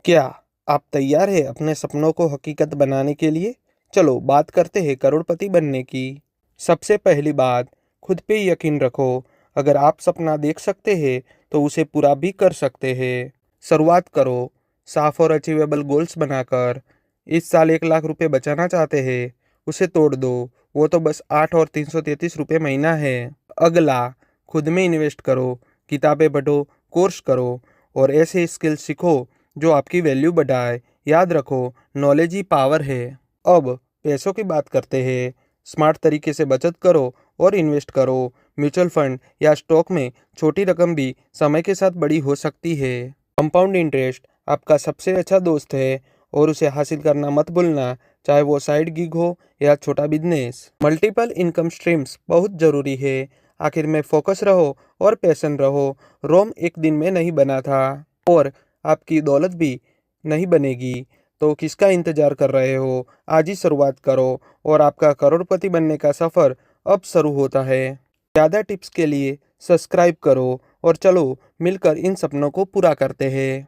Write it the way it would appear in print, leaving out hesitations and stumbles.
क्या आप तैयार हैं अपने सपनों को हकीकत बनाने के लिए? चलो बात करते हैं करोड़पति बनने की। सबसे पहली बात, खुद पे यकीन रखो। अगर आप सपना देख सकते हैं तो उसे पूरा भी कर सकते हैं। शुरुआत करो साफ और अचीवेबल गोल्स बनाकर। इस साल 1 लाख रुपए बचाना चाहते हैं, उसे तोड़ दो। वो तो बस 8 और 333 रुपये महीना है। अगला, खुद में इन्वेस्ट करो। किताबें पढ़ो, कोर्स करो और ऐसे स्किल सीखो जो आपकी वैल्यू बढ़ाए। याद रखो, नॉलेज ही पावर है। अब पैसों की बात करते हैं। स्मार्ट तरीके से बचत करो और इन्वेस्ट करो। म्यूचुअल फंड या स्टॉक में छोटी रकम भी समय के साथ बड़ी हो सकती है। कंपाउंड इंटरेस्ट आपका सबसे अच्छा दोस्त है और उसे हासिल करना मत भूलना, चाहे वो साइड गिग हो या छोटा बिजनेस। मल्टीपल इनकम स्ट्रीम्स बहुत जरूरी है। आखिर में फोकस रहो और पैशन रहो। रोम एक दिन में नहीं बना था और आपकी दौलत भी नहीं बनेगी, तो किसका इंतजार कर रहे हो? आज ही शुरुआत करो और आपका करोड़पति बनने का सफर अब शुरू होता है। ज़्यादा टिप्स के लिए सब्सक्राइब करो और चलो मिलकर इन सपनों को पूरा करते हैं।